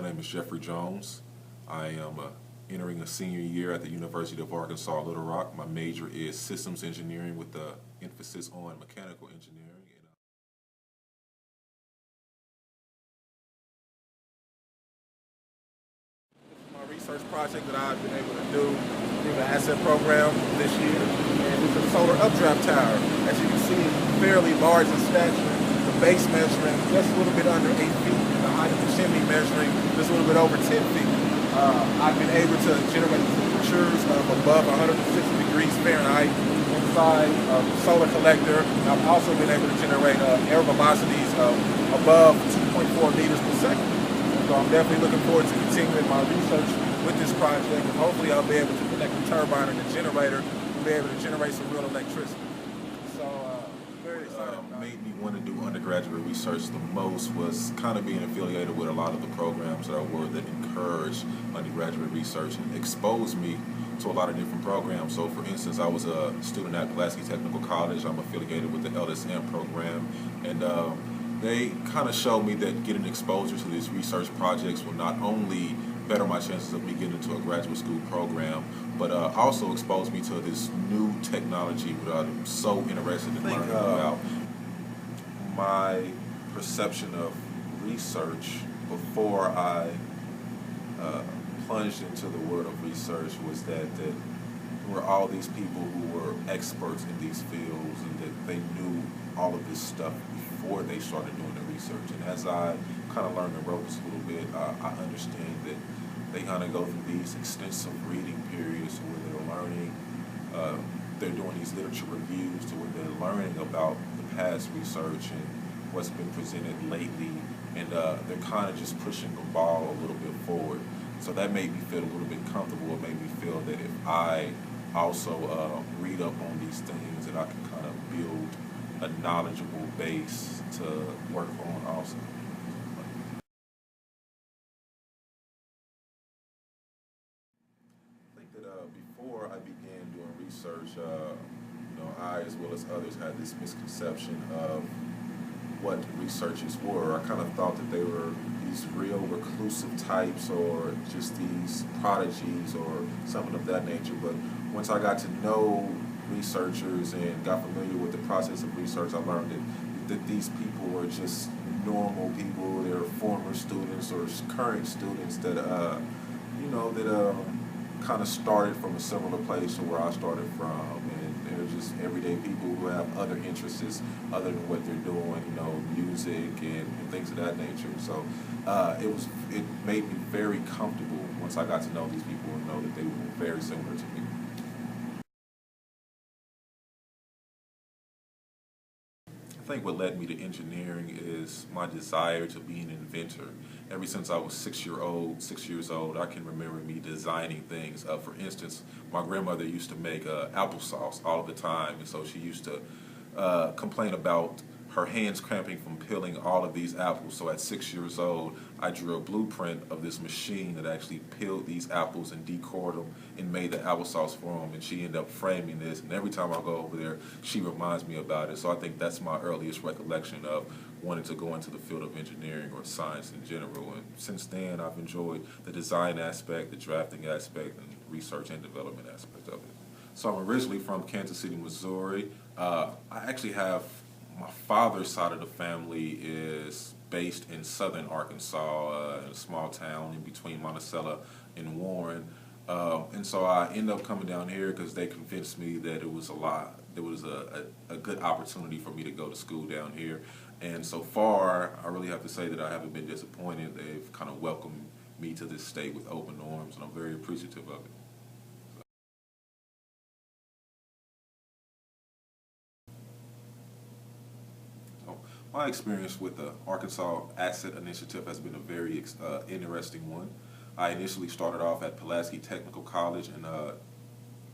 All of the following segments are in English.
My name is Jeffrey Jones. I am entering a senior year at the University of Arkansas, Little Rock. My major is systems engineering with the emphasis on mechanical engineering. My research project that I've been able to do through the asset program this year, and it's a solar updraft tower. As you can see, fairly large in stature. The base measuring just a little bit under 8 feet, and the height of the chimney measuring just a little bit over 10 feet. I've been able to generate temperatures of above 160 degrees Fahrenheit inside a solar collector. I've also been able to generate air velocities of above 2.4 meters per second. So I'm definitely looking forward to continuing my research with this project, and hopefully I'll be able to connect the turbine and the generator and be able to generate some real electricity. So very excited. What made me want to do undergraduate research the most was kind of being affiliated with a lot of the programs that encourage undergraduate research and exposed me to a lot of different programs. So for instance, I was a student at Pulaski Tech College. I'm affiliated with the LSM program, and they kind of showed me that getting exposure to these research projects will not only better my chances of me getting into a graduate school program, but also expose me to this new technology that I'm so interested in learning about. My perception of research before I plunged into the world of research was that there were all these people who were experts in these fields and that they knew all of this stuff before they started doing the research. And as I kind of learned the ropes a little bit, I understand that they kind of go through these extensive reading periods where they're learning, they're doing these literature reviews to where they're learning about the past research and what's been presented lately, and they're kind of just pushing the ball a little bit forward. So that made me feel a little bit comfortable. It made me feel that if I also read up on these things, that I can kind of build a knowledgeable base to work on also. I think that before I began doing research, I, as well as others, had this misconception of what researchers were. I kind of thought that they were these real reclusive types or just these prodigies or something of that nature. But once I got to know researchers and got familiar with the process of research, I learned that these people were just normal people. They're former students or current students that kind of started from a similar place to where I started from, and they're just everyday people who have other interests other than what they're doing, music and things of that nature. So it made me very comfortable once I got to know these people and know that they were very similar to me. I think what led me to engineering is my desire to be an inventor. Ever since I was 6 years old, I can remember me designing things. For instance, my grandmother used to make applesauce all the time, and so she used to complain about her hands cramping from peeling all of these apples. So at 6 years old, I drew a blueprint of this machine that actually peeled these apples and decored them and made the applesauce for them. And she ended up framing this. And every time I go over there, she reminds me about it. So I think that's my earliest recollection of wanting to go into the field of engineering or science in general. And since then, I've enjoyed the design aspect, the drafting aspect, and research and development aspect of it. So I'm originally from Kansas City, Missouri. I actually have my father's side of the family is based in southern Arkansas, in a small town in between Monticello and Warren. And so I ended up coming down here because they convinced me that it was a good opportunity for me to go to school down here. And so far, I really have to say that I haven't been disappointed. They've kind of welcomed me to this state with open arms, and I'm very appreciative of it. My experience with the Arkansas Asset Initiative has been a very interesting one. I initially started off at Pulaski Tech College, and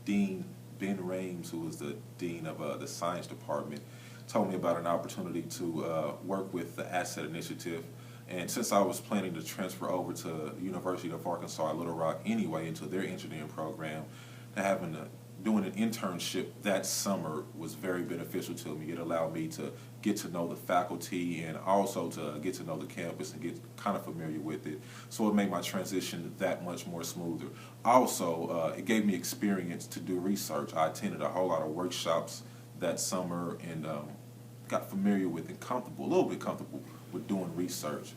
Dean Ben Rames, who was the dean of the science department, told me about an opportunity to work with the Asset Initiative. And since I was planning to transfer over to University of Arkansas at Little Rock anyway into their engineering program, having doing an internship that summer was very beneficial to me. It allowed me to get to know the faculty and also to get to know the campus and get kind of familiar with it. So it made my transition that much more smoother. Also, it gave me experience to do research. I attended a whole lot of workshops that summer and got familiar with and comfortable, a little bit comfortable with doing research.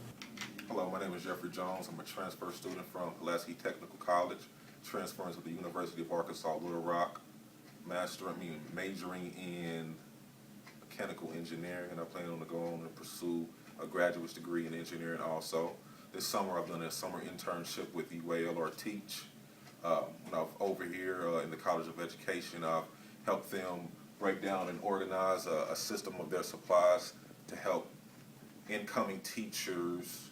Hello, my name is Jeffrey Jones. I'm a transfer student from Pulaski Technical College, transferring to the University of Arkansas, Little Rock, majoring in mechanical engineering, and I plan on to go on and pursue a graduate degree in engineering also. This summer I've done a summer internship with UALR Teach. When I was over here in the College of Education, I've helped them break down and organize a system of their supplies to help incoming teachers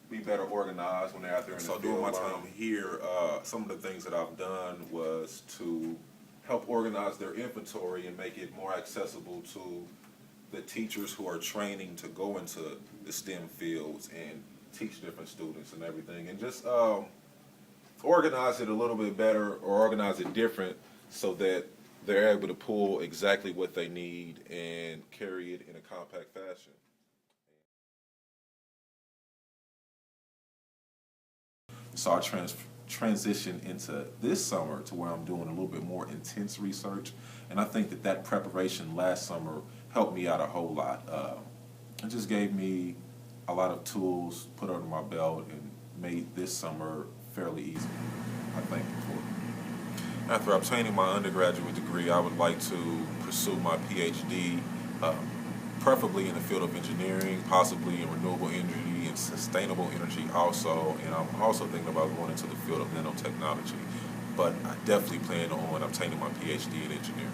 be better organized when they're out there in the field. So during my time here, some of the things that I've done was to help organize their inventory and make it more accessible to the teachers who are training to go into the STEM fields and teach different students and everything, and just organize it a little bit better or organize it different so that they're able to pull exactly what they need and carry it in a compact fashion. So I transitioned into this summer to where I'm doing a little bit more intense research, and I think that that preparation last summer helped me out a whole lot. It just gave me a lot of tools put under my belt and made this summer fairly easy. I thank you for it. After obtaining my undergraduate degree, I would like to pursue my PhD, preferably in the field of engineering, possibly in renewable energy and sustainable energy also, and I'm also thinking about going into the field of nanotechnology, but I definitely plan on obtaining my PhD in engineering.